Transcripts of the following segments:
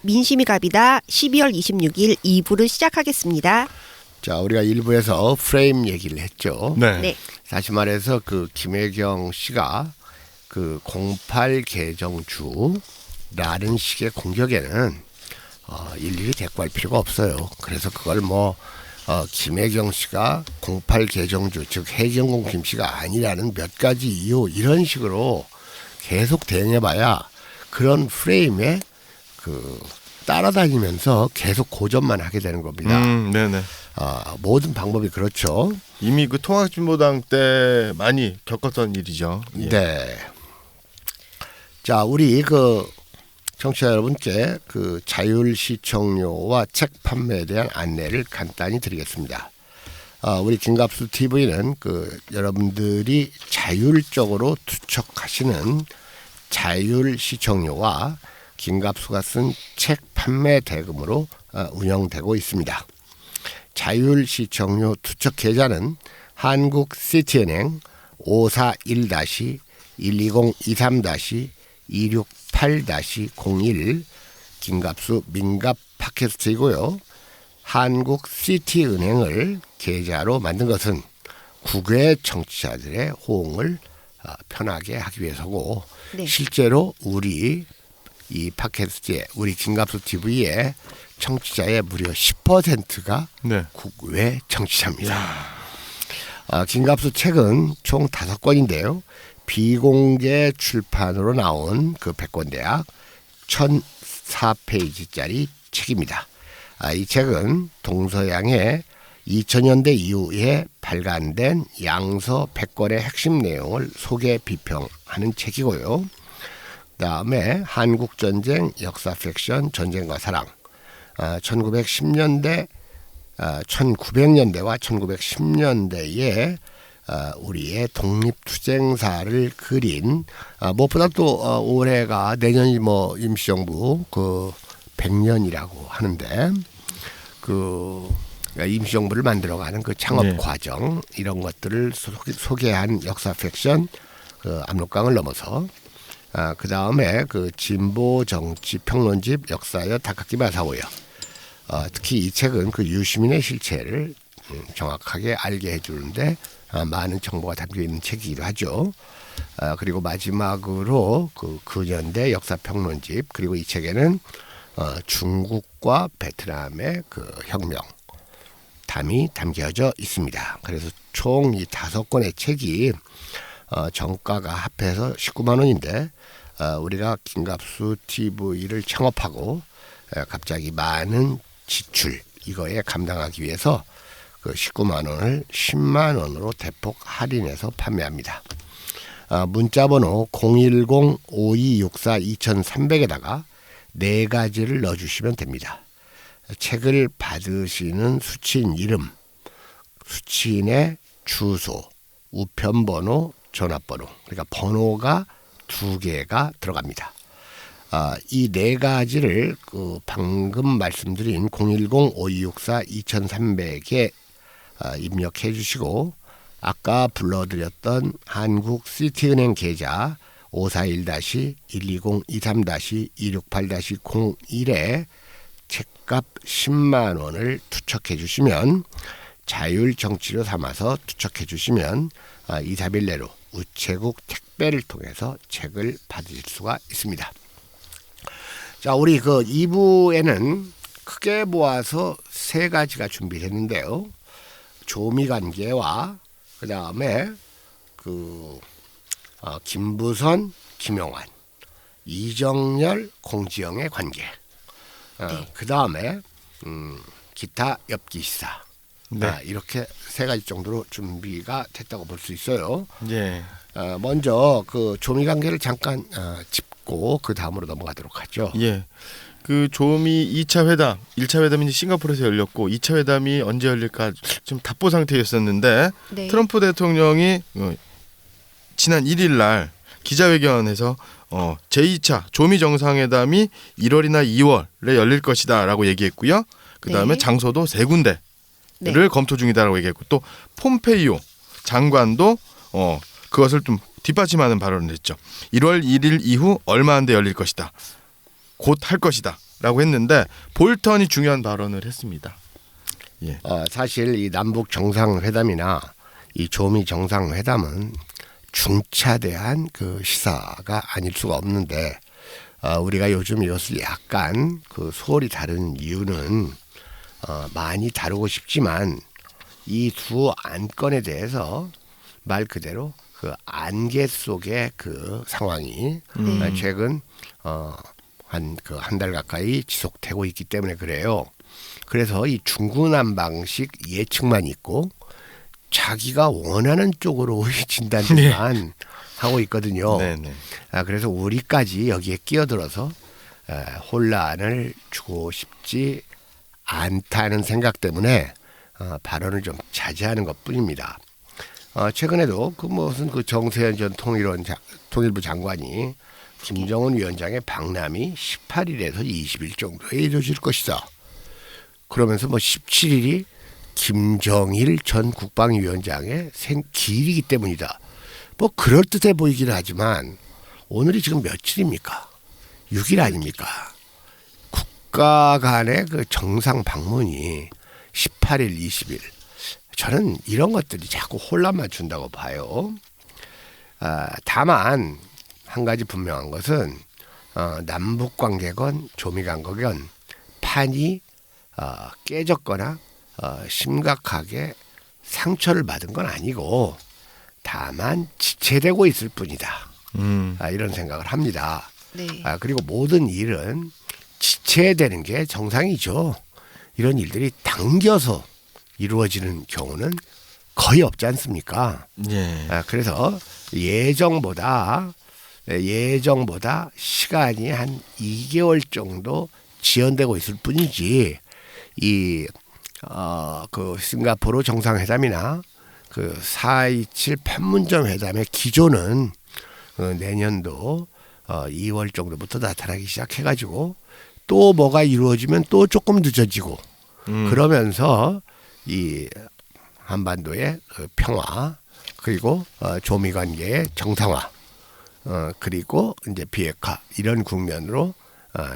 민심이 갑이다 12월 26일 2부를 시작하겠습니다. 자, 우리가 1부에서 프레임 얘기를 했죠. 네. 다시 말해서 그 김혜경 씨가 그 08 개정주라는 식의 공격에는 일일이 대꾸할 필요가 없어요. 그래서 그걸 김혜경 씨가 08 개정주, 즉 해경공 김 씨가 아니라는 몇 가지 이유 이런 식으로 계속 대응해봐야 그런 프레임에 따라다니면서 계속 고전만 하게 되는 겁니다. 네네. 모든 방법이 그렇죠. 이미 그 통합진보당 때 많이 겪었던 일이죠. 예. 네. 자, 우리 청취자 여러분께 자율 시청료와 책 판매에 대한 안내를 간단히 드리겠습니다. 우리 김갑수 TV는 여러분들이 자율적으로 투척하시는 자율 시청료와 김갑수가 쓴 책 판매 대금으로 운영되고 있습니다. 자율 시청료 투척 계좌는 한국시티은행 541-12023-268-01 김갑수 민갑 팟캐스트이고요. 한국시티은행을 계좌로 만든 것은 국외 청취자들의 호응을 편하게 하기 위해서고 네. 실제로 우리 이 팟캐스트에 우리 김갑수 TV의 청취자의 무려 10%가 네. 국외 청취자입니다. 김갑수 책은 총 5권인데요. 비공개 출판으로 나온 100권대학 1004페이지짜리 책입니다. 이 책은 동서양의 2000년대 이후에 발간된 양서 100권의 핵심 내용을 소개 비평하는 책이고요. 그다음에 한국전쟁 역사 픽션 전쟁과 사랑 1910년대 1900년대와 1910년대에 우리의 독립투쟁사를 그린 무엇보다 또 올해가 내년이 임시정부 100년이라고 하는데 임시정부를 만들어가는 창업 네. 과정 이런 것들을 소개한 역사 픽션 압록강을 넘어서 그 다음에 진보 정치 평론집 역사여 다카키 마사오요. 특히 이 책은 유시민의 실체를 정확하게 알게 해주는데 많은 정보가 담겨 있는 책이기도 하죠. 그리고 마지막으로 근현대 역사 평론집 그리고 이 책에는 중국과 베트남의 혁명 담이 담겨져 있습니다. 그래서 총 이 5권의 책이 정가가 합해서 19만 원인데 우리가 김갑수 TV를 창업하고 갑자기 많은 지출 이거에 감당하기 위해서 19만 원을 10만 원으로 대폭 할인해서 판매합니다. 문자번호 010-5264-2300에다가 4가지를 넣어주시면 됩니다. 책을 받으시는 수취인 이름, 수취인의 주소, 우편번호, 전화번호 그러니까 번호가 2개가 들어갑니다. 이 4가지를 방금 말씀드린 010-5264-2300에 입력해 주시고 아까 불러드렸던 한국시티은행 계좌 541-12023-268-01에 책값 10만 원을 투척해 주시면 자율 정치료 삼아서 투척해 주시면 2-3일 내로 우체국 택배를 통해서 책을 받으실 수가 있습니다. 자, 우리 2부에는 크게 모아서 3가지가 준비됐는데요. 조미관계와 그 다음에 김부선, 김용환, 이정열, 공지영의 관계. 그 다음에 기타 엽기시사. 네. 이렇게 3가지 정도로 준비가 됐다고 볼 수 있어요. 예. 먼저 조미관계를 잠깐 짚고 그 다음으로 넘어가도록 하죠. 예. 조미 2차 회담, 1차 회담이 이제 싱가포르에서 열렸고 2차 회담이 언제 열릴까 좀 답보 상태였었는데 네. 트럼프 대통령이 지난 1일 날 기자회견에서 제2차 조미 정상회담이 1월이나 2월에 열릴 것이다라고 얘기했고요. 그다음에 네. 장소도 3군데를 네. 검토 중이다라고 얘기했고 또 폼페이오 장관도 그것을 좀 뒷받침하는 발언을 했죠. 1월 1일 이후 얼마 안 돼 열릴 것이다. 곧 할 것이다. 라고 했는데 볼턴이 중요한 발언을 했습니다. 예. 사실 이 남북 정상회담이나 이 조미 정상회담은 중차대한 그 시사가 아닐 수가 없는데 우리가 요즘 이것을 약간 그 소홀히 다루는 이유는 많이 다루고 싶지만 이 두 안건에 대해서 말 그대로 그 안개 속의 그 상황이 최근 한 달 가까이 지속되고 있기 때문에 그래요. 그래서 이 중구난방식 예측만 있고 자기가 원하는 쪽으로 진단만 하고 있거든요. 네네. 그래서 우리까지 여기에 끼어들어서 혼란을 주고 싶지 않다는 생각 때문에 발언을 좀 자제하는 것뿐입니다. 최근에도 그 무슨 그 정세현 전 통일부 장관이 김정은 위원장의 방남이 18일에서 20일 정도에 이루어질 것이다. 그러면서 뭐 17일이 김정일 전 국방위원장의 생기일이기 때문이다. 뭐 그럴듯해 보이기는 하지만 오늘이 지금 며칠입니까? 6일 아닙니까? 국가 간의 그 정상 방문이 18일, 20일. 저는 이런 것들이 자꾸 혼란만 준다고 봐요. 다만 한 가지 분명한 것은 남북 관계건 조미 관계건 판이 깨졌거나 심각하게 상처를 받은 건 아니고 다만 지체되고 있을 뿐이다. 이런 생각을 합니다. 네. 그리고 모든 일은 지체되는 게 정상이죠. 이런 일들이 당겨서 이루어지는 경우는 거의 없지 않습니까? 예. 그래서 예정보다 시간이 한 2개월 정도 지연되고 있을 뿐이지 그 싱가포르 정상회담이나 그 4.27 판문점 회담의 기조는 내년도 2월 정도부터 나타나기 시작해가지고 또 뭐가 이루어지면 또 조금 늦어지고 그러면서 이 한반도의 그 평화 그리고 조미 관계의 정상화 그리고 이제 비핵화 이런 국면으로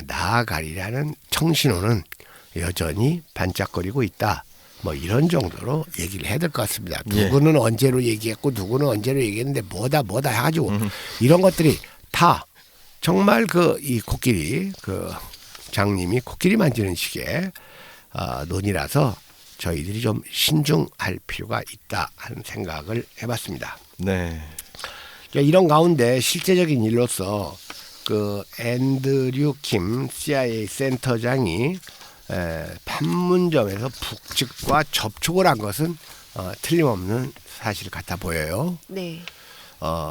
나아가리라는 청신호는 여전히 반짝거리고 있다. 뭐 이런 정도로 얘기를 해야 될 것 같습니다. 누구는 언제로 얘기했고 누구는 언제로 얘기했는데 뭐다 해가지고 이런 것들이 다 정말 그 이 코끼리 그 장님이 코끼리 만지는 식의 논의라서 저희들이 좀 신중할 필요가 있다 하는 생각을 해봤습니다. 네. 이런 가운데 실제적인 일로서 그 앤드류 킴 CIA 센터장이 판문점에서 북측과 접촉을 한 것은 틀림없는 사실 같아 보여요. 네.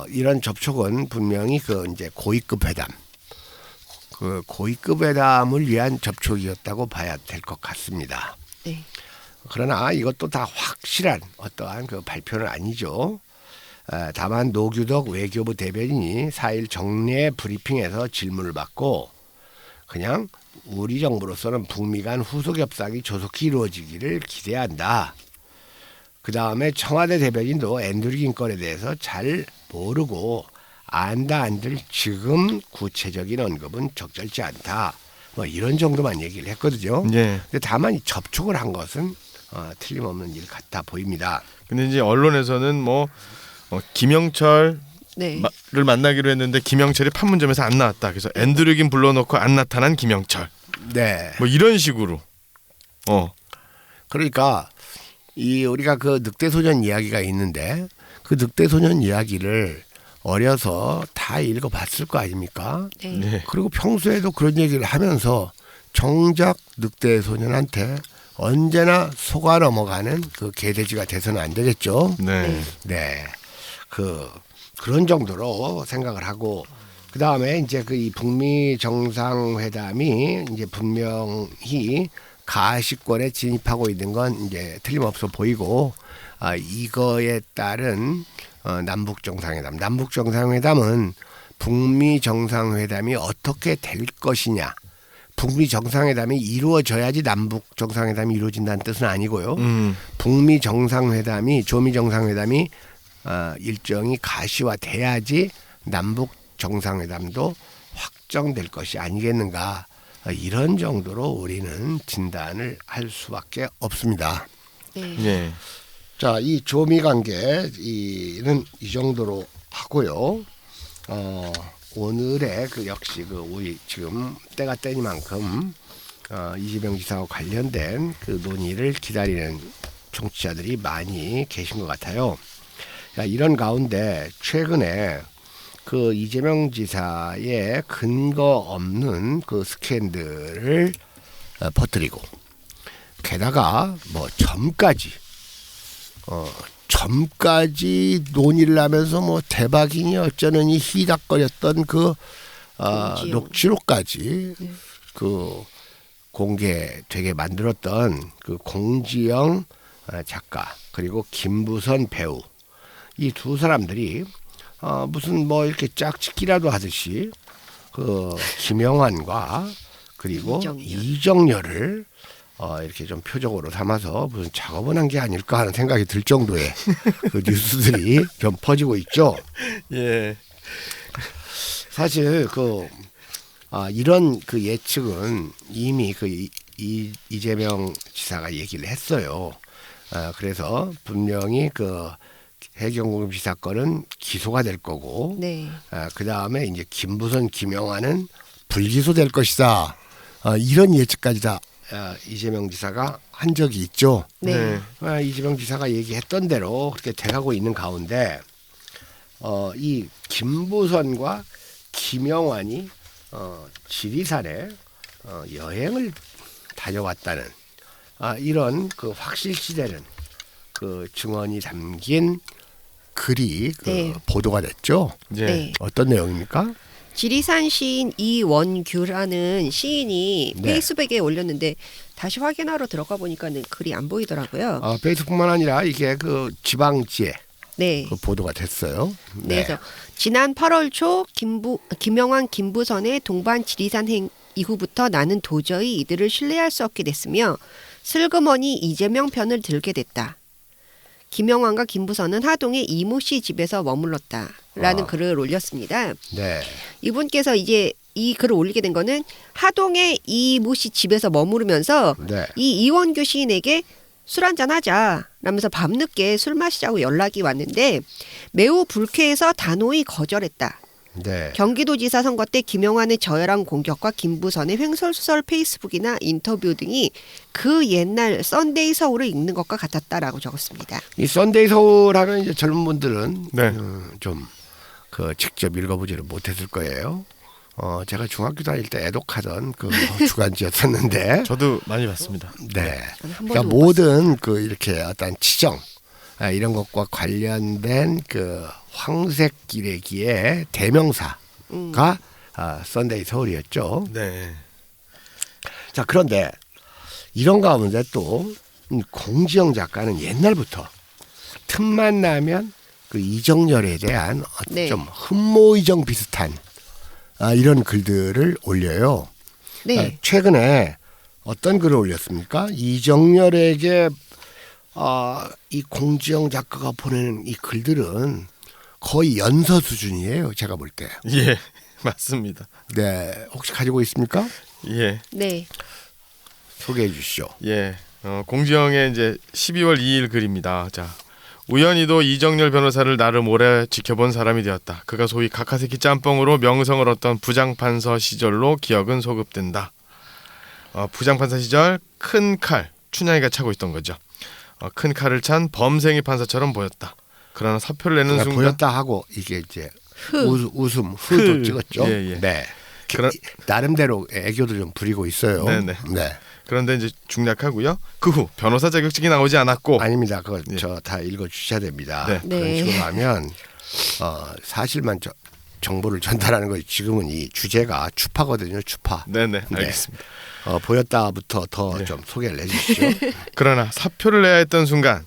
이런 접촉은 분명히 그 이제 고위급 회담, 그 고위급 회담을 위한 접촉이었다고 봐야 될 것 같습니다. 네. 그러나 이것도 다 확실한 어떠한 그 발표는 아니죠. 다만 노규덕 외교부 대변인이 4일 정례 브리핑에서 질문을 받고 그냥 우리 정부로서는 북미 간 후속 협상이 조속히 이루어지기를 기대한다. 그 다음에 청와대 대변인도 앤드류 킴 건에 대해서 잘 모르고 안다 안들 지금 구체적인 언급은 적절치 않다. 뭐 이런 정도만 얘기를 했거든요. 예. 근데 다만 이 접촉을 한 것은 틀림없는 일 같아 보입니다. 근데 이제 언론에서는 뭐 김영철 네. 를 만나기로 했는데 김영철이 판문점에서 안 나왔다. 그래서 앤드류 킴 불러놓고 안 나타난 김영철. 네. 뭐 이런 식으로. 그러니까 이 우리가 그 늑대소년 이야기가 있는데 그 늑대소년 이야기를 어려서 다 읽어봤을 거 아닙니까? 네. 네. 그리고 평소에도 그런 얘기를 하면서 정작 늑대소년한테 언제나 속아 넘어가는 그 개돼지가 돼서는 안 되겠죠. 네. 네. 그런 정도로 생각을 하고 그 다음에 이제 그 이 북미 정상회담이 이제 분명히 가시권에 진입하고 있는 건 이제 틀림없어 보이고 이거에 따른 남북 정상회담은 북미 정상회담이 어떻게 될 것이냐. 북미 정상회담이 이루어져야지 남북 정상회담이 이루어진다는 뜻은 아니고요. 북미 정상회담이 조미 정상회담이 일정이 가시화돼야지 남북 정상회담도 확정될 것이 아니겠는가. 이런 정도로 우리는 진단을 할 수밖에 없습니다. 네. 예. 자, 이 조미 관계는 이 정도로 하고요. 오늘의 그 역시 그 우리 지금 때가 때니만큼 이재명 지사와 관련된 그 논의를 기다리는 청취자들이 많이 계신 것 같아요. 자, 이런 가운데 최근에 그 이재명 지사의 근거 없는 그 스캔들을 퍼뜨리고 게다가 뭐 점까지 논의를 하면서 뭐 대박이니 어쩌느니 희닥거렸던 그 공지영. 녹취록까지 그 공개되게 만들었던 그 공지영 작가 그리고 김부선 배우 이 두 사람들이 무슨 뭐 이렇게 짝짓기라도 하듯이 그 김영환과 그리고 이정열을 이렇게 좀 표적으로 삼아서 무슨 작업을 한 게 아닐까 하는 생각이 들 정도의 그 뉴스들이 좀 퍼지고 있죠. 예. 사실 그 이런 그 예측은 이미 그 이재명 지사가 얘기를 했어요. 그래서 분명히 그 해경공급시 사건은 기소가 될 거고, 네. 그 다음에 이제 김부선, 김영환은 불기소될 것이다. 이런 예측까지 다 이재명 지사가 한 적이 있죠. 네. 이재명 지사가 얘기했던 대로 그렇게 돼가고 있는 가운데 이 김부선과 김영환이 지리산에 여행을 다녀왔다는 이런 그 확실시되는 그 증언이 담긴 글이 네. 보도가 됐죠. 예. 네. 어떤 내용입니까? 지리산 시인 이원규라는 시인이 네. 페이스북에 올렸는데 다시 확인하러 들어가 보니까는 글이 안 보이더라고요. 페이스북뿐만 아니라 이게 그 지방지에 네. 그 보도가 됐어요. 네. 그래서 지난 8월 초 김영환 김부선의 동반 지리산 행 이후부터 나는 도저히 이들을 신뢰할 수 없게 됐으며 슬그머니 이재명 편을 들게 됐다. 김영환과 김부선은 하동의 이모 씨 집에서 머물렀다라는 글을 올렸습니다. 네. 이분께서 이제 이 글을 올리게 된 거는 하동의 이모 씨 집에서 머무르면서 네. 이 이원규 시인에게 술 한잔 하자 라면서 밤늦게 술 마시자고 연락이 왔는데 매우 불쾌해서 단호히 거절했다. 네. 경기도지사 선거 때 김영환의 저열한 공격과 김부선의 횡설수설 페이스북이나 인터뷰 등이 그 옛날 썬데이 서울을 읽는 것과 같았다라고 적었습니다. 이 썬데이 서울 하면 이제 젊은 분들은 네. 좀 그 직접 읽어보지를 못했을 거예요. 제가 중학교 다닐 때 애독하던 그 주간지였었는데, 저도 많이 봤습니다. 네. 저는 한 그러니까 번도 못 모든 그 이렇게 어떤 지정 이런 것과 관련된 그 황색 기레기의 대명사가 썬데이 서울이었죠. 네. 자, 그런데 이런 가운데 또 공지영 작가는 옛날부터 틈만 나면 그 이정열에 대한 네. 좀 흠모이정 비슷한 이런 글들을 올려요. 네. 최근에 어떤 글을 올렸습니까? 이정열에게 이 공지영 작가가 보내는 이 글들은 거의 연서 수준이에요. 제가 볼 때. 예. 맞습니다. 네, 혹시 가지고 있습니까? 예. 네. 소개해 주시죠. 예. 공지영의 이제 12월 2일 글입니다. 자. 우연히도 이정열 변호사를 나름 오래 지켜본 사람이 되었다. 그가 소위 카카세키 짬뽕으로 명성을 얻던 부장판사 시절로 기억은 소급된다. 부장판사 시절 큰 칼, 춘향이가 차고 있던 거죠. 큰 칼을 찬 범생이 판사처럼 보였다. 그러나 사표를 내는 그러니까 순간 보였다 하고 이게 이제 웃음 흐도 찍었죠. 예, 예. 네. 그런- 나름대로 애교도 좀 부리고 있어요. 네네. 네. 그런데 이제 중략하고요. 그 후 변호사 자격증이 나오지 않았고 아닙니다. 그걸 예. 저 다 읽어 주셔야 됩니다. 네. 그런 네. 식으로 하면 사실만 정보를 전달하는 거 지금은 이 주제가 추파거든요. 추파. 네네 네. 알겠습니다. 보였다부터 더 네. 좀 소개를 해주시죠. 그러나 사표를 내야 했던 순간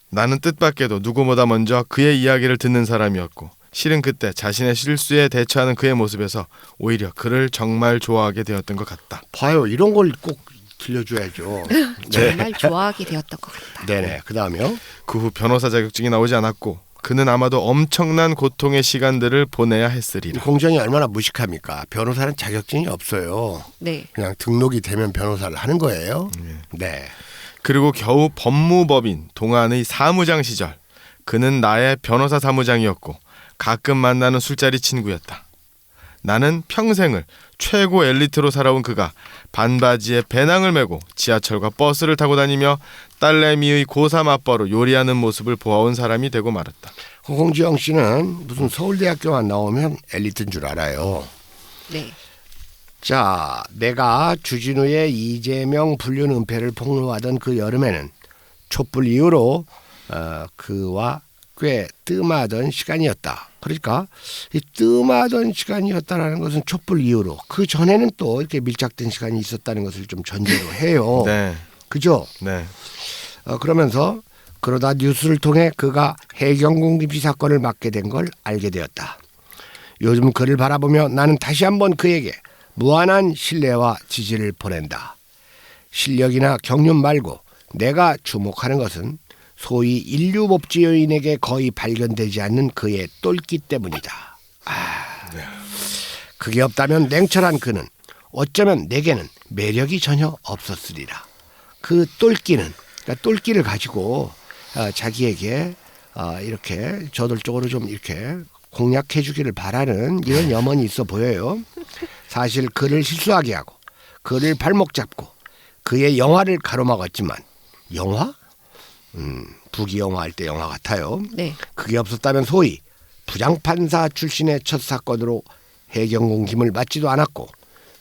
나는 뜻밖에도 누구보다 먼저 그의 이야기를 듣는 사람이었고 실은 그때 자신의 실수에 대처하는 그의 모습에서 오히려 그를 정말 좋아하게 되었던 것 같다. 봐요. 이런 걸 꼭 들려줘야죠. 네. 정말 좋아하게 되었던 것 같다. 네네. 그 다음에요. 그 후 변호사 자격증이 나오지 않았고 그는 아마도 엄청난 고통의 시간들을 보내야 이 했으리라. 공정이 얼마나 무식합니까? 변호사는 자격증이 없어요. 네. 그냥 등록이 되면 변호사를 하는 거예요. 네. 그리고 겨우 법무법인 동안의 사무장 시절 그는 나의 변호사 사무장이었고 가끔 만나는 술자리 친구였다. 나는 평생을 최고 엘리트로 살아온 그가 반바지에 배낭을 메고 지하철과 버스를 타고 다니며 딸내미의 고3 아빠로 요리하는 모습을 보아온 사람이 되고 말았다. 홍지영 씨는 무슨 서울대학교만 나오면 엘리트인 줄 알아요. 네. 자, 내가 주진우의 이재명 불륜 은폐를 폭로하던 그 여름에는 촛불 이후로 그와 꽤 뜸하던 시간이었다. 그러니까 이 뜸하던 시간이었다라는 것은 촛불 이후로 그 전에는 또 이렇게 밀착된 시간이 있었다는 것을 좀 전제로 해요. 네, 그죠? 네. 그러면서 그러다 뉴스를 통해 그가 해경공 김씨 사건을 맡게 된 걸 알게 되었다. 요즘 그를 바라보며 나는 다시 한번 그에게 무한한 신뢰와 지지를 보낸다. 실력이나 경륜 말고 내가 주목하는 것은 소위 인류 법지 요인에게 거의 발견되지 않는 그의 똘끼 때문이다. 그게 없다면 냉철한 그는 어쩌면 내게는 매력이 전혀 없었으리라. 그 똘끼는 그러니까 똘끼를 가지고 자기에게 이렇게 저돌적으로 좀 이렇게 공략해 주기를 바라는 이런 염원이 있어 보여요. 사실 그를 실수하게 하고 그를 발목 잡고 그의 영화를 가로막았지만 영화? 부기 영화 할 때 영화 같아요. 네. 그게 없었다면 소위 부장판사 출신의 첫 사건으로 해경공 김을 맞지도 않았고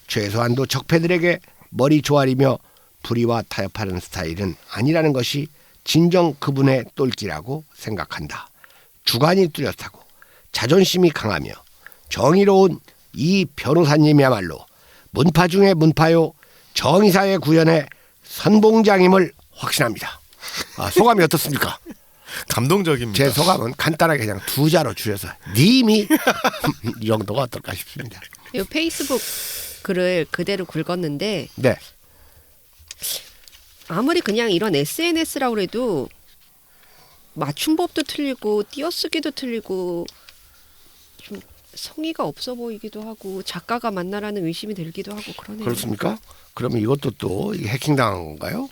최소한도 적폐들에게 머리 조아리며 불의와 타협하는 스타일은 아니라는 것이 진정 그분의 똘끼라고 생각한다. 주관이 뚜렷하고 자존심이 강하며 정의로운 이 변호사님이야말로 문파 중의 문파요 정의사의 구현의 선봉장임을 확신합니다. 소감이 어떻습니까? 감동적입니다. 제 소감은 간단하게 그냥 두 자로 줄여서 님이 이 정도가 어떨까 싶습니다. 이 페이스북 글을 그대로 긁었는데 네. 아무리 그냥 이런 SNS라고 해도 맞춤법도 틀리고 띄어쓰기도 틀리고 좀 성의가 없어 보이기도 하고 작가가 맞나라는 의심이 들기도 하고 그러네요. 그렇습니까? 그러면 이것도 또 해킹당한 건가요?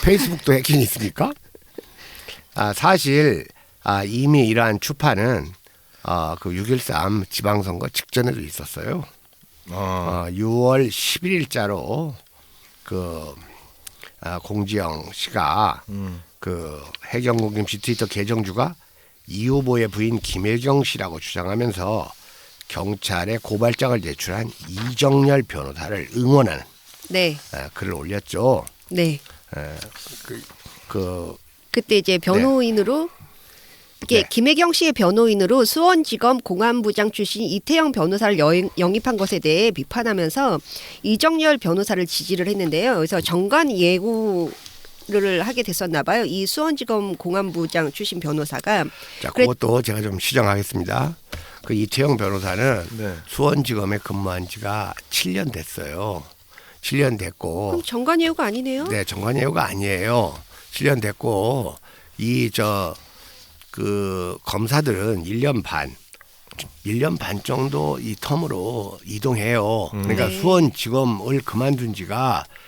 페이스북도 해킹이 있습니까? 사실 이미 이러한 추파는 그 6.13 지방선거 직전에도 있었어요. 6월 11일자로 그 공지영 씨가 그 해경공 김씨 트위터 계정주가 이 후보의 부인 김혜경 씨라고 주장하면서 경찰에 고발장을 제출한 이정열 변호사를 응원하는 네. 글을 올렸죠. 네. 그 그때 이제 변호인으로 이게 네. 김혜경 씨의 변호인으로 수원지검 공안부장 출신 이태영 변호사를 영입한 것에 대해 비판하면서 이정열 변호사를 지지를 했는데요. 그래서 정관 예우를 하게 됐었나 봐요. 이 수원지검 공안부장 출신 변호사가. 자, 그것도 제가 좀 시정하겠습니다. 그 이태영 변호사는 네. 수원지검에 근무한 지가 7년 됐어요. 7년 됐고. 그럼 정관 예우가 아니네요. 네, 정관 예우가 아니에요. 7년 됐고 그 검사들은 1년 반 정도 이 텀으로 이동해요. 그러니까 네. 수원지검을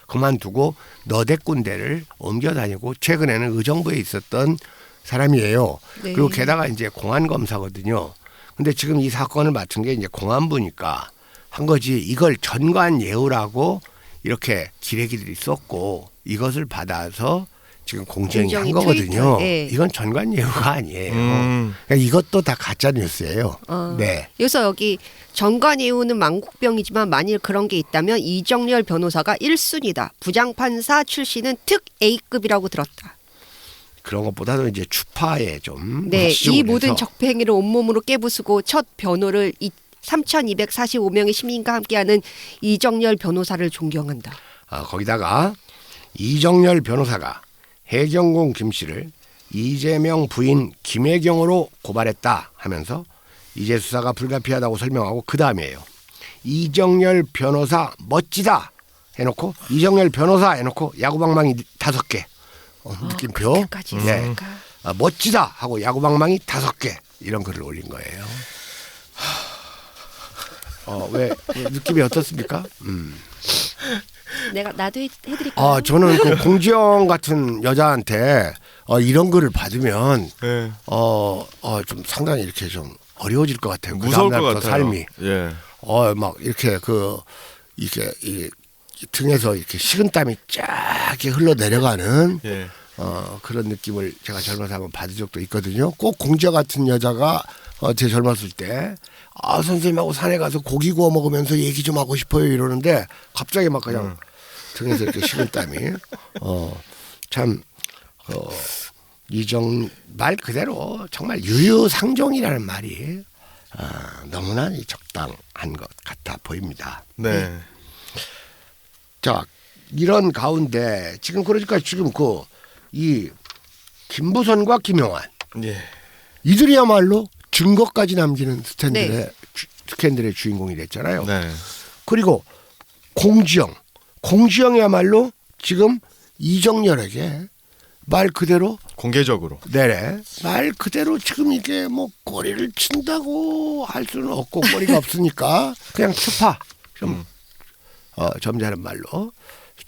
그만두고 너댓 군데를 옮겨 다니고 최근에는 의정부에 있었던 사람이에요. 네. 그리고 게다가 이제 공안검사거든요. 근데 지금 이 사건을 맡은 게 이제 공안부니까 한 거지 이걸 전관 예우라고 이렇게 기레기들이 썼고 이것을 받아서 지금 공정이 한 거거든요. 네. 이건 전관 예우가 아니에요. 그러니까 이것도 다 가짜 뉴스예요. 네. 그래서 여기 정관 예우는 망국병이지만 만일 그런 게 있다면 이정열 변호사가 1순위다. 부장판사 출신은 특 A급이라고 들었다. 그런 것보다도 이제 추파에 좀 네, 집중을 이 모든 해서. 적폐 행위를 온몸으로 깨부수고 첫 변호를 3,245명의 시민과 함께하는 이정열 변호사를 존경한다. 거기다가 이정열 변호사가 해경공 김씨를 이재명 부인 김혜경으로 고발했다 하면서 이제 수사가 불가피하다고 설명하고 그 다음이에요. 이정열 변호사 멋지다 해놓고 이정열 변호사 해놓고 야구방망이 5개 느낌표. 그렇게까지 네. 했을까? 멋지다 하고 야구방망이 5개 이런 글을 올린 거예요. 왜 느낌이 어떻습니까? 나도 해드릴까요? 저는 그 공지영 같은 여자한테 이런 글을 받으면 네. 좀 상당히 이렇게 좀 어려워질 것 같아요. 그 무서울 것 다음날부터 같아요. 삶이. 예. 막 이렇게 이게 등에서 이렇게 식은땀이 쫙 이렇게 흘러 내려가는 예. 그런 느낌을 제가 젊어서 한번 받은 적도 있거든요. 꼭 공자 같은 여자가 제 젊었을 때 선생님하고 산에 가서 고기 구워 먹으면서 얘기 좀 하고 싶어요 이러는데 갑자기 막 그냥 등에서 이렇게 식은땀이 참 이정 말 그대로 정말 유유상종이라는 말이 너무나 적당한 것 같아 보입니다. 네. 자, 이런 가운데 지금 그러니까 지금 이 김부선과 김용환 예. 이들이야말로 증거까지 남기는 스캔들의 주인공이 됐잖아요. 네. 그리고 공지영이야말로 지금 이정열에게 말 그대로 공개적으로. 말 그대로 지금 이게 뭐 꼬리를 친다고 할 수는 없고 꼬리가 없으니까 그냥 추파 좀 점잖은 말로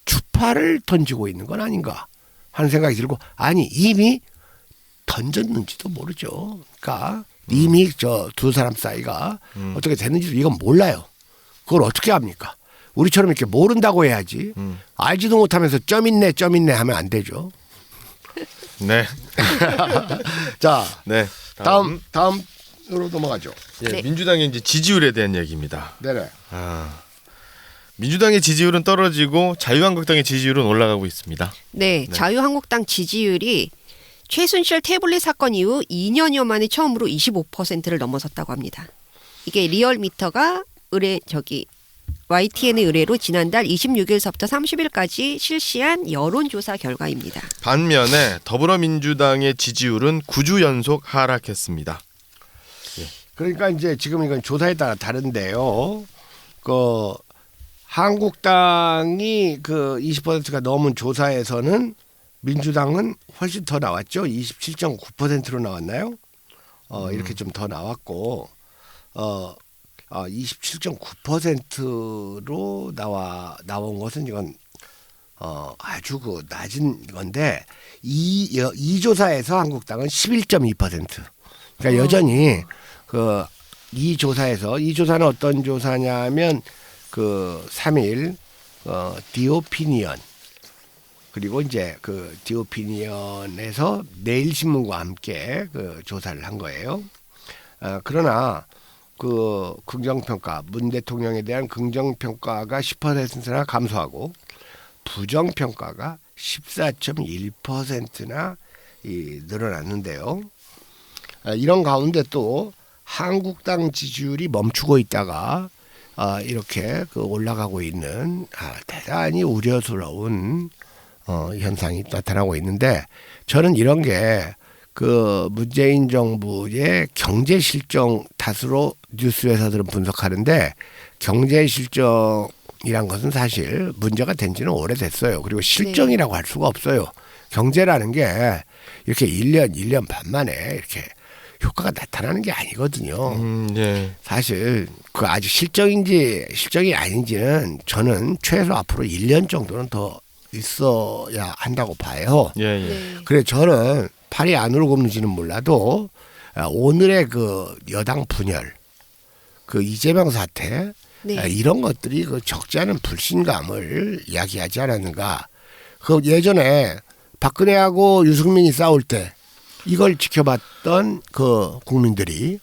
추파를 던지고 있는 건 아닌가 하는 생각이 들고 아니 이미 던졌는지도 모르죠. 그러니까 이미 저 두 사람 사이가 어떻게 됐는지도 이건 몰라요. 그걸 어떻게 합니까? 우리처럼 이렇게 모른다고 해야지 알지도 못하면서 점 있네 하면 안 되죠. 네. 자, 네. 다음으로 넘어가죠. 예, 네. 민주당의 이제 지지율에 대한 얘기입니다. 네네. 민주당의 지지율은 떨어지고 자유한국당의 지지율은 올라가고 있습니다. 네, 자유한국당 지지율이 최순실 태블릿 사건 이후 2년여 만에 처음으로 25%를 넘어섰다고 합니다. 이게 리얼미터가 YTN의 의뢰로 지난달 26일서부터 30일까지 실시한 여론조사 결과입니다. 반면에 더불어민주당의 지지율은 9주 연속 하락했습니다. 그러니까 이제 지금 이건 조사에 따라 다른데요. 한국당이 20%가 넘은 조사에서는 민주당은 훨씬 더 나왔죠. 27.9%로 나왔나요? 이렇게 좀 더 나왔고 27.9%로 나온 것은 이건 아주 낮은 건데 이 조사에서 한국당은 11.2%. 그러니까 여전히 이 조사는 어떤 조사냐면 3일 디오피니언 그리고 이제 디오피니언에서 내일신문과 함께 조사를 한 거예요. 그러나 긍정평가 문 대통령에 대한 긍정평가가 10%나 감소하고 부정평가가 14.1%나 늘어났는데요. 이런 가운데 또 한국당 지지율이 멈추고 있다가 이렇게 올라가고 있는 대단히 우려스러운 현상이 나타나고 있는데 저는 이런 게 문재인 정부의 경제 실정 탓으로 뉴스 회사들은 분석하는데 경제 실정이란 것은 사실 문제가 된 지는 오래됐어요. 그리고 실정이라고 할 수가 없어요. 경제라는 게 이렇게 1년 반 만에 이렇게 효과가 나타나는 게 아니거든요. 예. 사실 아주 실정이 아닌지는 저는 최소 앞으로 1년 정도는 더 있어야 한다고 봐요. 예. 네. 그래 저는 팔이 안으로 굽는지는 몰라도 오늘의 여당 분열, 이재명 사태 이런 것들이 적지 않은 불신감을 이야기하지 않았는가. 예전에 박근혜하고 유승민이 싸울 때 이걸 지켜봤던 국민들이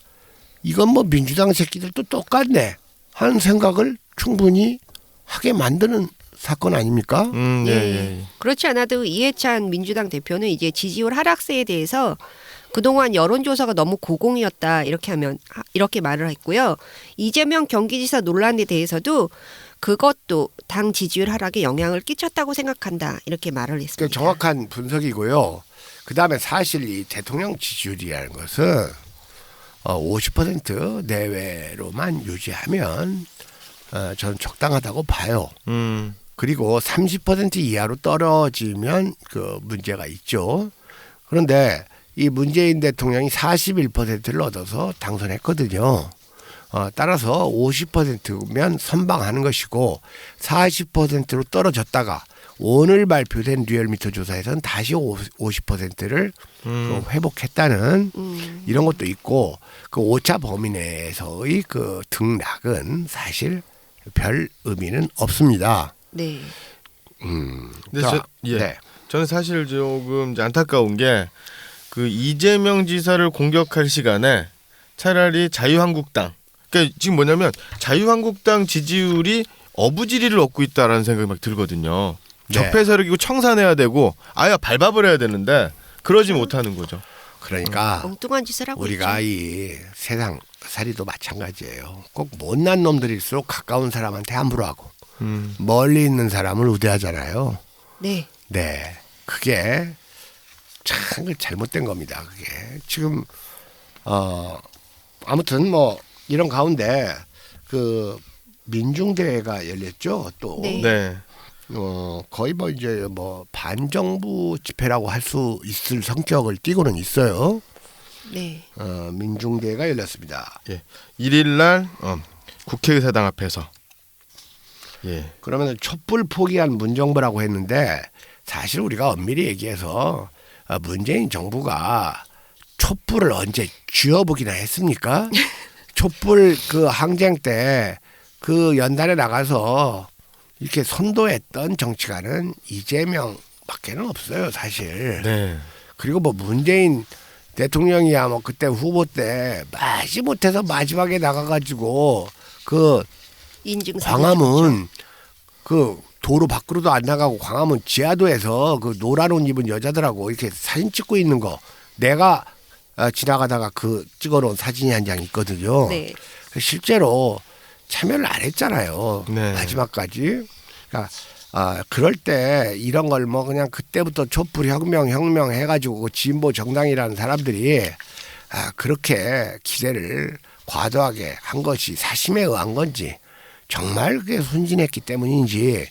이건 뭐 민주당 새끼들도 똑같네 하는 생각을 충분히 하게 만드는 사건 아닙니까? 예. 그렇지 않아도 이해찬 민주당 대표는 이제 지지율 하락세에 대해서 그동안 여론조사가 너무 고공이었다 이렇게 말을 했고요. 이재명 경기지사 논란에 대해서도 그것도 당 지지율 하락에 영향을 끼쳤다고 생각한다 이렇게 말을 했습니다. 정확한 분석이고요. 그다음에 사실 이 대통령 지지율이라는 것은 50% 내외로만 유지하면 저는 적당하다고 봐요. 그리고 30% 이하로 떨어지면 문제가 있죠. 그런데 이 문재인 대통령이 41%를 얻어서 당선했거든요. 따라서 50%면 선방하는 것이고 40%로 떨어졌다가 오늘 발표된 리얼미터 조사에서는 다시 50%를 회복했다는 이런 것도 있고 그 오차 범위 내에서의 그 등락은 사실 별 의미는 없습니다. 네. 근데 네. 저는 사실 조금 이제 안타까운 게 그 이재명 지사를 공격할 시간에 차라리 자유한국당, 그러니까 지금 뭐냐면 자유한국당 지지율이 어부지리를 얻고 있다라는 생각이 막 들거든요. 네. 적폐 세력이고 청산해야 되고 아예 밟아버려야 되는데 그러지 못하는 거죠. 그러니까 엉뚱한 짓을 하고 우리가 있죠. 이 세상 살이도 마찬가지예요. 꼭 못난 놈들일수록 가까운 사람한테 함부로 하고 멀리 있는 사람을 우대하잖아요. 네. 네, 그게 참 잘못된 겁니다. 그게 지금 아무튼 뭐 이런 가운데 그 민중대회가 열렸죠. 또 네. 네. 거의 뭐 이제 뭐 반정부 집회라고 할 수 있을 성격을 띠고는 있어요. 네. 민중대회가 열렸습니다. 예. 1일 날 국회의사당 앞에서 그러면 촛불 포기한 문정부라고 했는데 사실 우리가 엄밀히 얘기해서 문재인 정부가 촛불을 언제 쥐어보기나 했습니까? 촛불 그 항쟁 때 그 연단에 나가서 이렇게 선도했던 정치가는 이재명밖에는 없어요, 사실. 네. 그리고 뭐 문재인 대통령이야 뭐 그때 후보 때 마지못해서 마지막에 나가가지고 그 인증사진 광화문 그 도로 밖으로도 안 나가고 광화문 지하도에서 그 노란 옷 입은 여자들하고 이렇게 사진 찍고 있는 거 내가 지나가다가 그 찍어놓은 사진이 한 장 있거든요. 네. 실제로 참여를 안 했잖아요. 네. 마지막까지. 그러니까 그럴 때 이런 걸 뭐 그냥 그때부터 촛불 혁명 해가지고 진보 정당이라는 사람들이 그렇게 기대를 과도하게 한 것이 사심에 의한 건지 정말 그게 순진했기 때문인지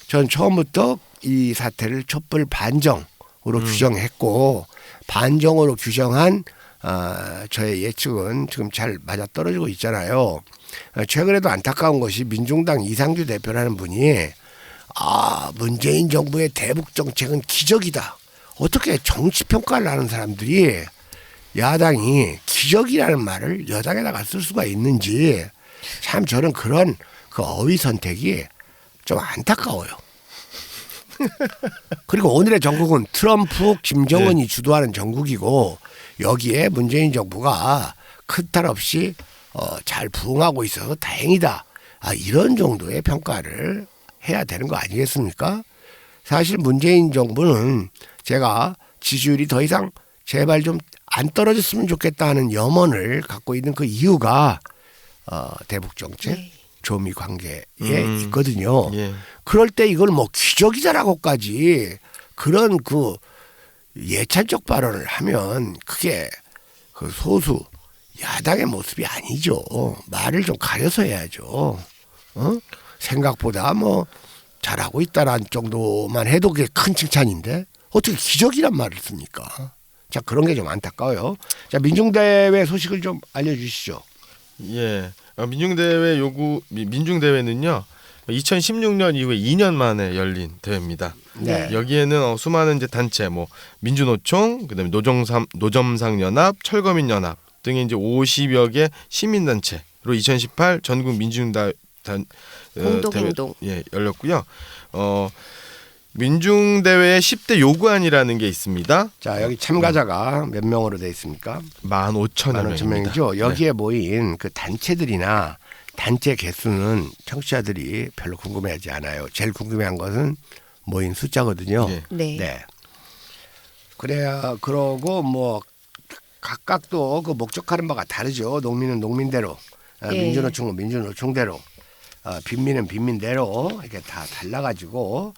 전 처음부터 이 사태를 촛불 반정으로 규정했고 반정으로 규정한 저의 예측은 지금 잘 맞아떨어지고 있잖아요. 최근에도 안타까운 것이 민중당 이상규 대표라는 분이 문재인 정부의 대북 정책은 기적이다. 어떻게 정치 평가를 하는 사람들이 야당이 기적이라는 말을 여당에다가 쓸 수가 있는지 참 저는 그런 그 어휘 선택이 좀 안타까워요. 그리고 오늘의 전국은 트럼프, 김정은이 주도하는 전국이고 여기에 문재인 정부가 큰 탈 없이 잘 부응하고 있어서 다행이다. 이런 정도의 평가를 해야 되는 거 아니겠습니까? 사실 문재인 정부는 제가 지지율이 더 이상 제발 좀 안 떨어졌으면 좋겠다 하는 염원을 갖고 있는 그 이유가 대북 정책, 네. 조미 관계에 있거든요. 예. 그럴 때 이걸 뭐 기적이다라고까지 그런 그 예찬적 발언을 하면 그게 그 소수 야당의 모습이 아니죠. 말을 좀 가려서 해야죠. 생각보다 뭐 잘하고 있다라는 정도만 해도 그게 큰 칭찬인데 어떻게 기적이란 말을 씁니까? 자, 그런 게 좀 안타까워요. 자, 민중대회 소식을 좀 알려주시죠. 예. 민중대회는요. 2016년 이후에 2년 만에 열린 대회입니다. 네. 여기에는 수많은 이제 단체, 뭐 민주노총, 그다음에 노점상연합, 철거민연합 등의 이제 50여 개 시민단체로 2018 전국 민중대회 공동행동 열렸고요. 민중대회의 10대 요구안이라는 게 있습니다. 자, 여기 참가자가 몇 명으로 돼 있습니까? 15,000여 명입니다. 15,000명이죠. 여기에 모인 그 단체들이나 단체 개수는 청취자들이 별로 궁금해하지 않아요. 제일 궁금해한 것은 모인 숫자거든요. 예. 네. 네. 그래야 그러고 뭐 각각 또 그 목적하는 바가 다르죠. 농민은 농민대로, 예. 민주노총은 민주노총대로, 빈민은 빈민대로 이렇게 다 달라가지고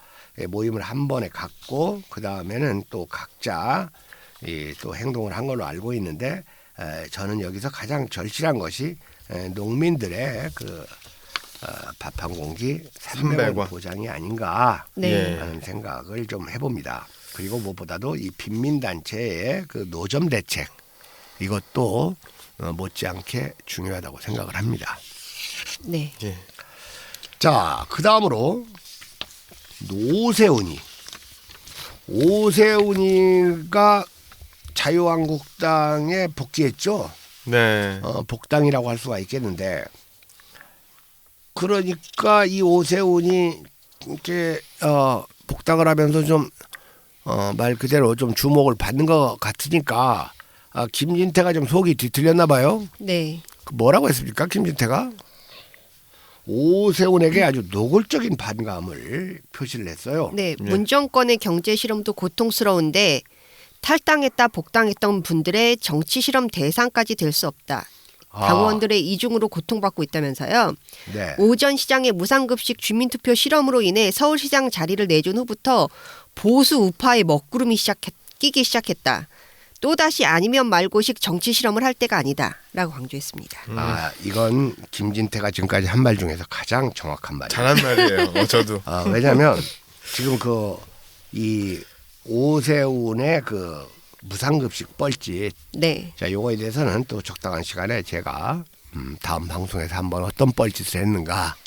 모임을 한 번에 갖고 그 다음에는 또 각자 또 행동을 한 걸로 알고 있는데 저는 여기서 가장 절실한 것이 농민들의 그 밥 한 공기 300원 보장이 아닌가 네. 하는 생각을 좀 해봅니다. 그리고 무엇보다도 이 빈민단체의 그 노점 대책 이것도 못지않게 중요하다고 생각을 합니다. 네. 예. 자, 그 다음으로 오세훈이가 자유한국당에 복귀했죠. 네. 복당이라고 할 수가 있겠는데, 그러니까 이 오세훈이 이렇게 복당을 하면서 좀 말 그대로 좀 주목을 받는 것 같으니까 김진태가 좀 속이 뒤틀렸나 봐요. 네. 뭐라고 했습니까, 김진태가? 오세훈에게 아주 노골적인 반감을 표시를 했어요. 네. 문정권의 경제 실험도 고통스러운데 탈당했다 복당했던 분들의 정치 실험 대상까지 될 수 없다. 당원들의 이중으로 고통받고 있다면서요. 네. 오전 시장의 무상급식 주민투표 실험으로 인해 서울시장 자리를 내준 후부터 보수 우파의 먹구름이 끼기 시작했다. 또다시 아니면 말고식 정치 실험을 할 때가 아니다라고 강조했습니다. 이건 김진태가 지금까지 한 말 중에서 가장 정확한 말이에요. 잘한 말이에요. 저도. 왜냐하면 지금 이 오세훈의 그 무상급식 뻘짓, 네. 자, 요거에 대해서는 또 적당한 시간에 제가 다음 방송에서 한번 어떤 뻘짓을 했는가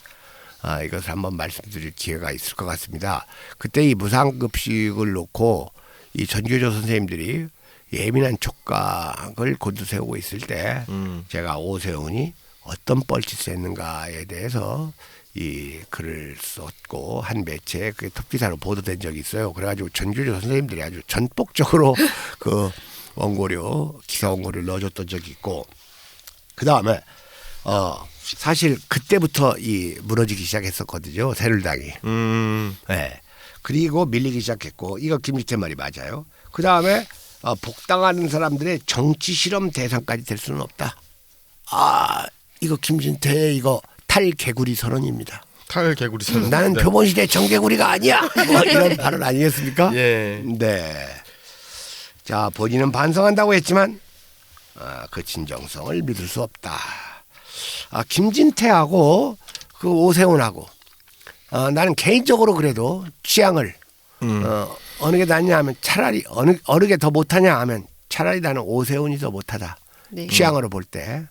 이것을 한번 말씀드릴 기회가 있을 것 같습니다. 그때 이 무상급식을 놓고 이 전교조 선생님들이 예민한 촉각을 곤두세우고 있을 때 제가 오세훈이 어떤 뻘짓을 했는가에 대해서 이 글을 썼고 한 매체에 그게 톱기사로 보도된 적이 있어요. 그래가지고 전교조 선생님들이 아주 전폭적으로 그 원고료 기사 원고를 넣어줬던 적이 있고, 그 다음에 사실 그때부터 이 무너지기 시작했었거든요, 새누리당이. 네. 그리고 밀리기 시작했고, 이거 김진태 말이 맞아요. 그 다음에 복당하는 사람들의 정치 실험 대상까지 될 수는 없다. 이거 김진태의 이거 탈개구리 선언입니다. 탈개구리 선언. 나는 네. 표본시대 정개구리가 아니야. 뭐 이런 발언 아니겠습니까? 예. 네. 자, 본인은 반성한다고 했지만 그 진정성을 믿을 수 없다. 김진태하고 그 오세훈하고 나는 개인적으로 그래도 취향을 어느 게 낫냐 하면 차라리 어느 게 더 못하냐 하면 차라리 나는 오세훈이 더 못하다. 네. 취향으로 볼 때.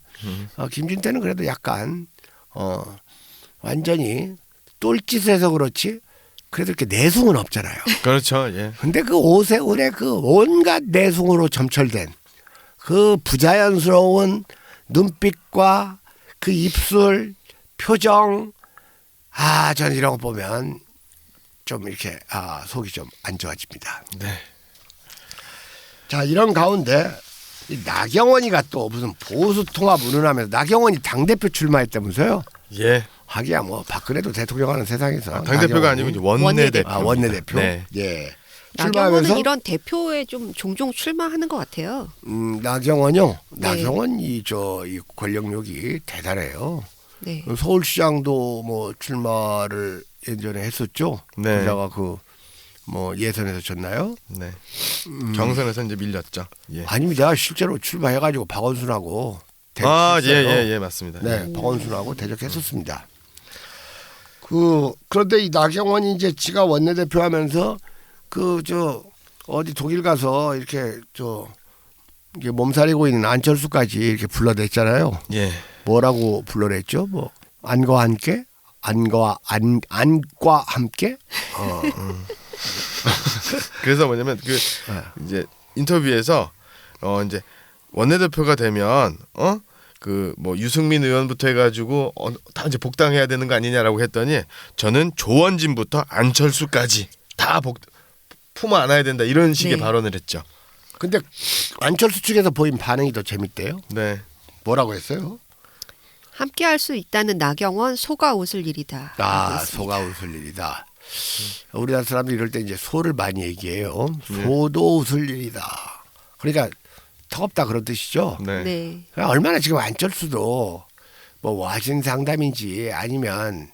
김진태는 그래도 약간 완전히 똘짓을 해서 그렇지 그래도 이렇게 내숭은 없잖아요. 그렇죠. 예. 근데 그 오세훈의 그 온갖 내숭으로 점철된 그 부자연스러운 눈빛과 그 입술 표정, 저는 이런 거 보면 좀 이렇게 속이 좀 안 좋아집니다. 네. 자, 이런 가운데 이 나경원이가 또 무슨 보수 통합 운운하면서 나경원이 당대표 출마했다면서요? 예. 하기야 뭐 박근혜도 대통령 하는 세상에서 당대표가 아니고 이제 원내대표. 원내대표. 네. 예. 나경원은 출마하면서 이런 대표에 좀 종종 출마하는 것 같아요. 나경원요. 네. 나경원 이 권력력이 대단해요. 네. 서울시장도 뭐 출마를 예전에 했었죠. 네. 그러다가 뭐 예선에서 졌나요? 네. 경선에서 이제 밀렸죠. 예. 아닙니다. 실제로 출마해가지고 박원순하고 예, 맞습니다. 네, 박원순하고 대적했었습니다. 그런데 이 나경원이 이제 지가 원내대표하면서 어디 독일 가서 이렇게 이게 몸살이고 있는 안철수까지 이렇게 불러댔잖아요. 예. 뭐라고 불러냈죠? 뭐 안과 함께, 안과 함께. 그래서 뭐냐면 이제 인터뷰에서 이제 원내대표가 되면 뭐 유승민 의원부터 해가지고 다 이제 복당해야 되는 거 아니냐라고 했더니 저는 조원진부터 안철수까지 다 품어 안아야 된다 이런 식의 네. 발언을 했죠. 근데 안철수 측에서 보인 반응이 더 재밌대요. 네. 뭐라고 했어요? 함께할 수 있다는 나경원 소가 웃을 일이다. 소가 웃을 일이다. 우리나라 사람들이 이럴 때 이제 소를 많이 얘기해요. 소도 웃을 일이다. 그러니까 턱없다 그런 뜻이죠. 네. 네. 얼마나 지금 안철수도 뭐 와신 상담인지 아니면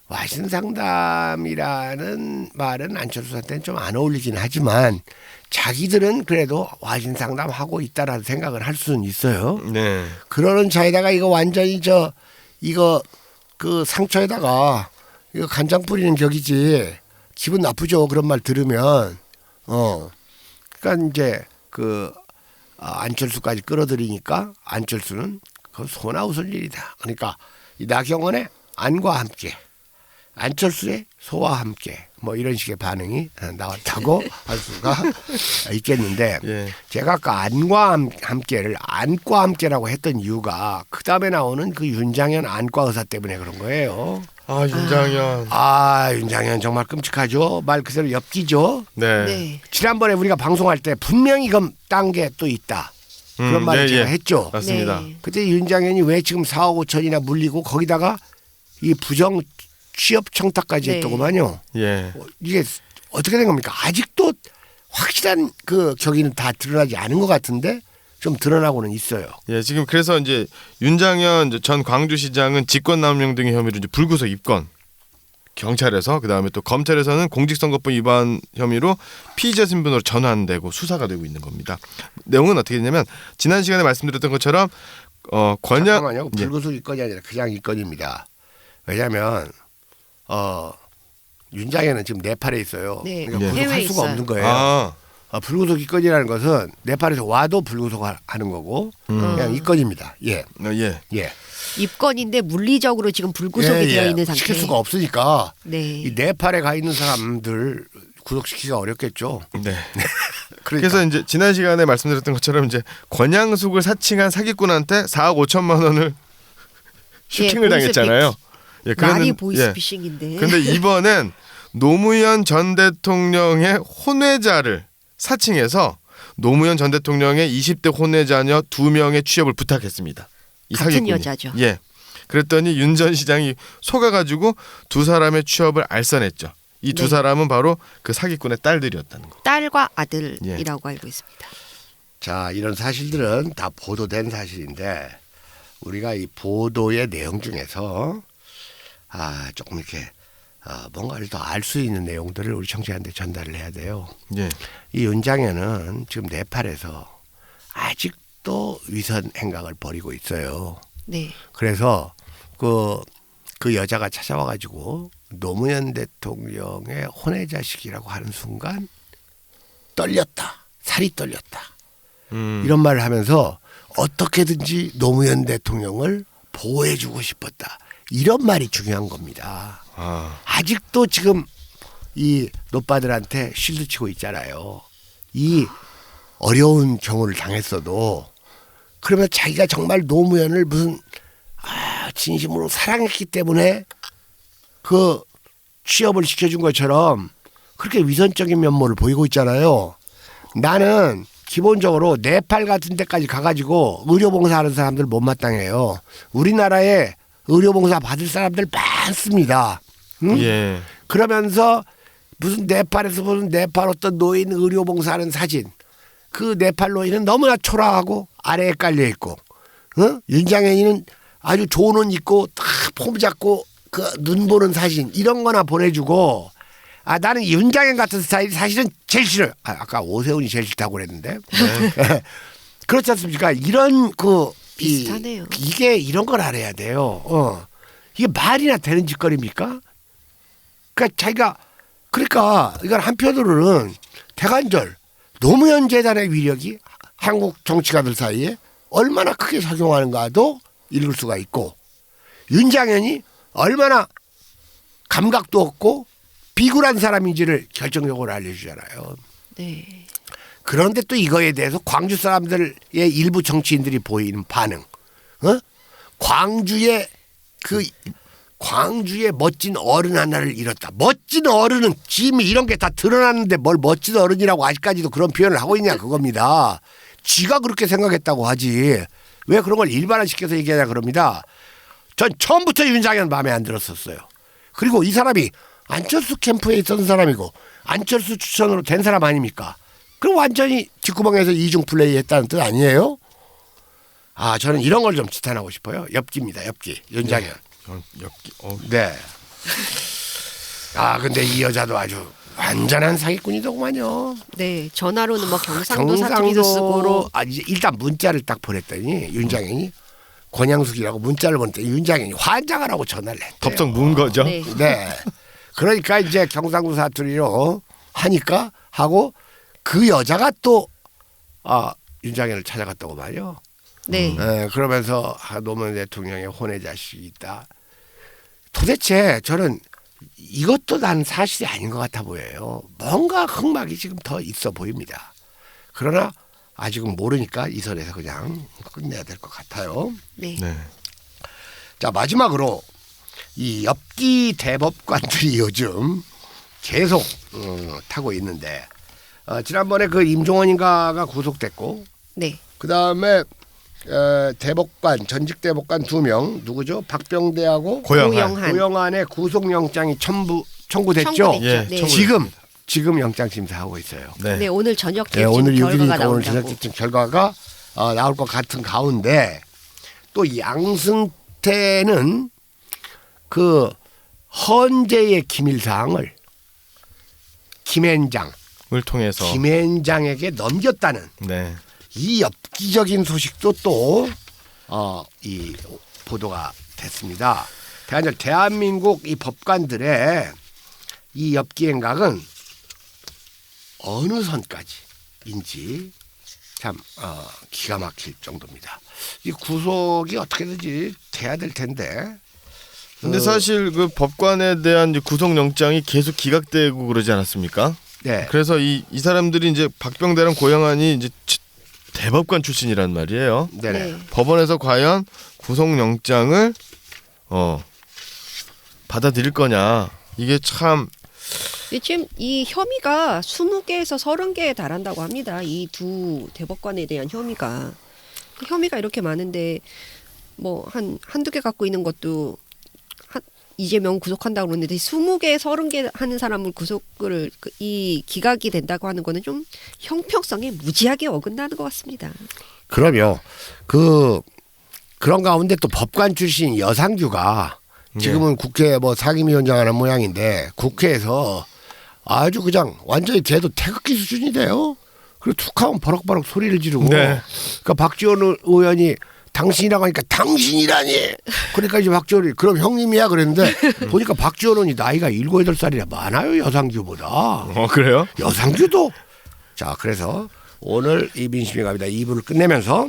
와신 상담이라는 말은 안철수한테는 좀 안 어울리긴 하지만 자기들은 그래도 와신 상담하고 있다라는 생각을 할 수는 있어요. 네. 그러는 차에다가 이거 완전히 이거 그 상처에다가 이거 간장 뿌리는 격이지 기분 나쁘죠. 그런 말 들으면 그러니까 이제 그 안철수까지 끌어들이니까 안철수는 그 소나 웃을 일이다. 그러니까 이 나경원의 안과 함께, 안철수의 소와 함께 뭐 이런 식의 반응이 나왔다고 할 수가 있겠는데 예. 제가 아까 안과 함께를 안과 함께라고 했던 이유가 그 다음에 나오는 그 윤장현 안과 의사 때문에 그런 거예요. 윤장현. 윤장현 정말 끔찍하죠. 말 그대로 엽기죠. 네. 네. 지난번에 우리가 방송할 때 분명히 딴 게 또 있다. 그런 말을 제가 했죠. 맞습니다. 네. 그때 윤장현이 왜 지금 4억 5천이나 물리고 거기다가 이 부정 취업 청탁까지 네. 했더구만요. 예. 이게 어떻게 된 겁니까? 아직도 확실한 그 격의는 다 드러나지 않은 것 같은데 좀 드러나고는 있어요. 예, 지금 그래서 이제 윤장현 전 광주시장은 직권남용 등의 혐의로 이제 불구속 입건. 경찰에서 그다음에 또 검찰에서는 공직선거법 위반 혐의로 피의자 신분으로 전환되고 수사가 되고 있는 겁니다. 내용은 어떻게 되냐면 지난 시간에 말씀드렸던 것처럼 권양 잠깐만요. 불구속 입건이 아니라 그냥 입건입니다. 왜냐하면 윤장현은 지금 네팔에 있어요. 네. 그러니까 예. 구속할 해외에 수가 있어요. 없는 거예요. 불구속 입건이라는 것은 네팔에서 와도 불구속하는 거고 그냥 입건입니다. 예. 예. 예. 입건인데 물리적으로 지금 불구속이 예, 되어 있는 상태. 시킬 수가 없으니까 네. 이 네팔에 가 있는 사람들 구속시키기가 어렵겠죠. 네. 그러니까. 그래서 이제 지난 시간에 말씀드렸던 것처럼 이제 권양숙을 사칭한 사기꾼한테 4억 5천만 원을 슈팅을 당했잖아요. 예, 말이 그러는- 보이스피싱인데. 근데 이번엔 노무현 전 대통령의 혼외자를 사칭해서 노무현 전 대통령의 20대 혼외자녀 2명의 취업을 부탁했습니다. 이 같은 사기꾼이. 여자죠. 예. 그랬더니 윤 전 시장이 속아가지고 두 사람의 취업을 알선했죠. 이 두 네. 사람은 바로 그 사기꾼의 딸들이었다는 거. 딸과 아들이라고 알고 있습니다. 자, 이런 사실들은 다 보도된 사실인데 우리가 이 보도의 내용 중에서 조금 이렇게 뭔가를 더 알 수 있는 내용들을 우리 청취자한테 전달을 해야 돼요. 예. 이 윤장현은 지금 네팔에서 아직도 위선 행각을 벌이고 있어요. 네. 그래서 그 여자가 찾아와 가지고 노무현 대통령의 혼외자식이라고 하는 순간 떨렸다. 살이 떨렸다. 이런 말을 하면서 어떻게든지 노무현 대통령을 보호해주고 싶었다. 이런 말이 중요한 겁니다. 아직도 지금 이 노빠들한테 실드 치고 있잖아요. 이 어려운 경우를 당했어도 그러면 자기가 정말 노무현을 무슨 진심으로 사랑했기 때문에 그 취업을 시켜준 것처럼 그렇게 위선적인 면모를 보이고 있잖아요. 나는 기본적으로 네팔 같은 데까지 가가지고 의료봉사하는 사람들 못마땅해요. 우리나라에 의료봉사 받을 사람들 많습니다. 응? 예. 그러면서 무슨 네팔에서 보는 네팔 어떤 노인 의료봉사하는 사진, 그 네팔 노인은 너무나 초라하고 아래에 깔려 있고, 윤장현이는 아주 좋은 옷 입고 딱 폼 잡고 그 눈 보는 사진 이런 거나 보내주고, 나는 윤장현 같은 스타일이 사실은 제일 싫어요. 아까 오세훈이 제일 싫다고 그랬는데. 그렇지 않습니까? 이런 비슷하네요. 이게 이런 걸 알아야 돼요. 이게 말이나 되는 짓거리입니까? 그러니까 이건 한편으로는 대관절 노무현 재단의 위력이 한국 정치가들 사이에 얼마나 크게 작용하는가도 읽을 수가 있고, 윤장현이 얼마나 감각도 없고 비굴한 사람인지를 결정적으로 알려주잖아요. 네. 그런데 또 이거에 대해서 광주 사람들의 일부 정치인들이 보이는 반응, 광주의 멋진 어른 하나를 잃었다. 멋진 어른은 지금 이런 게 다 드러났는데 뭘 멋진 어른이라고 아직까지도 그런 표현을 하고 있냐 그겁니다. 지가 그렇게 생각했다고 하지 왜 그런 걸 일반화시켜서 얘기하냐 그럽니다. 전 처음부터 윤장현 마음에 안 들었었어요. 그리고 이 사람이 안철수 캠프에 있었던 사람이고 안철수 추천으로 된 사람 아닙니까? 그럼 완전히 뒷구멍에서 이중 플레이했다는 뜻 아니에요? 저는 이런 걸 좀 지탄하고 싶어요. 엽기입니다. 엽기. 윤장현. 네. 근데 이 여자도 아주 완전한 사기꾼이더구만요. 네. 전화로는 뭐 경상도 사투리도 쓰고. 이제 일단 문자를 딱 보냈더니 윤장현이 권양숙이라고 문자를 보냈더니 윤장현이 환장하라고 전화를 했대요. 덥석 문 거죠. 네. 네. 그러니까 이제 경상도 사투리로 하니까 하고 그 여자가 또 윤장현을 찾아갔다고 말이요. 네. 그러면서 노무현 대통령의 혼외 자식이 있다. 도대체 저는 이것도 난 사실이 아닌 것 같아 보여요. 뭔가 흑막이 지금 더 있어 보입니다. 그러나 아직은 모르니까 이 선에서 그냥 끝내야 될 것 같아요. 네. 네. 자, 마지막으로 이 엽기 대법관들이 요즘 계속 타고 있는데 지난번에 그 임종원인가가 구속됐고 네. 그 다음에 대법관 전직 대법관 2명 누구죠? 박병대하고 고영한. 고영한의 구속영장이 청구됐죠. 청구됐죠. 예, 네. 지금 영장 심사하고 있어요. 네. 네, 오늘 저녁 네, 때쯤 오늘 결과가 6일이니까 오늘 저녁 나온다고. 때쯤 결과가 나올 것 같은 가운데 또 양승태는 그 헌재의 기밀사항을 김앤장에게 을 통해서 넘겼다는 네. 이 엽기적인 소식도 또 이 보도가 됐습니다. 대한민국 이 법관들의 이 엽기 행각은 어느 선까지인지 참 기가 막힐 정도입니다. 이 구속이 어떻게든지 돼야 될 텐데. 근데 사실 그 법관에 대한 이제 구속영장이 계속 기각되고 그러지 않았습니까? 네. 그래서 이 사람들이 이제 박병대랑 고영한이 이제 대법관 출신이란 말이에요. 네네. 네. 법원에서 과연 구속영장을 받아들일 거냐 이게 참 지금 이 혐의가 20개에서 30개에 달한다고 합니다. 이 두 대법관에 대한 혐의가. 그 혐의가 이렇게 많은데 뭐 한두 개 갖고 있는 것도 이재명 구속한다고 그러는데 20개, 30개 하는 사람을 구속을 이 기각이 된다고 하는 거는 좀 형평성에 무지하게 어긋나는 것 같습니다. 그럼요. 그런 가운데 또 법관 출신 여상규가 지금은 국회 뭐 상임위원장 하는 모양인데 국회에서 아주 그냥 완전히 쟤도 태극기 수준이 돼요. 그리고 툭하면 버럭버럭 소리를 지르고. 네. 그러니까 박지원 의원이 당신이라고 하니까 당신이라니. 그러니까 이제 박지원이 그럼 형님이야 그랬는데 보니까 박지원 의원이 나이가 7, 8살이나 많아요. 여상규보다. 그래요? 여상규도. 자, 그래서 오늘 이 민심이 갑니다. 2부를 끝내면서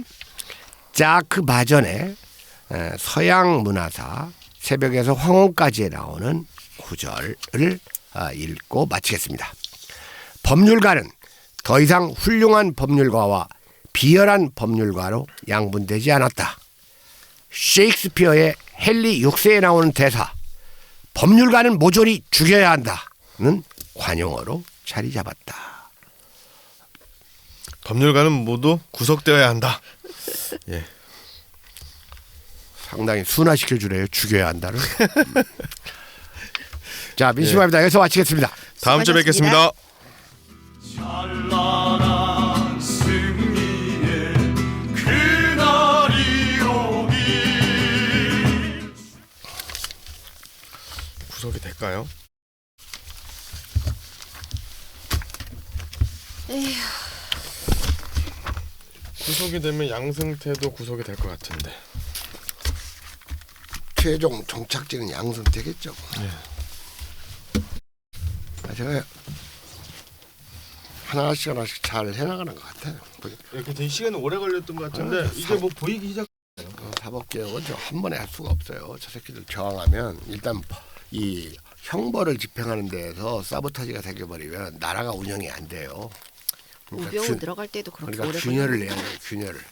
자크 바전의 서양 문화사 새벽에서 황혼까지에 나오는 구절을 읽고 마치겠습니다. 법률가는 더 이상 훌륭한 법률가와 비열한 법률가로 양분되지 않았다. 셰익스피어의 헨리 6세에 나오는 대사 법률가는 모조리 죽여야 한다는 관용어로 자리 잡았다. 법률가는 모두 구속되어야 한다. 예. 상당히 순화시켜 주래요. 죽여야 한다를. 자, 민심합니다. 여기서 마치겠습니다. 다음 주에 수고하셨습니다. 뵙겠습니다. 찬란한 승리의 그날이 오기. 구속이 될까요? 구속이 되면 양승태도 구속이 될 것 같은데. 최종 종착지는 양승태겠죠. 제가 하나씩 잘 해나가는 것 같아요. 이렇게 되게 시간이 오래 걸렸던 것 같은데 이제 뭐 보이기 시작. 사법개혁은 한 번에 할 수가 없어요. 저 새끼들 저항하면 일단 이 형벌을 집행하는 데에서 사보타지가 생겨버리면 나라가 운영이 안 돼요. 우병우 들어갈 때도 그렇게 그러니까 오래 균열을 걸렸는데. 내야 돼요. 균열을.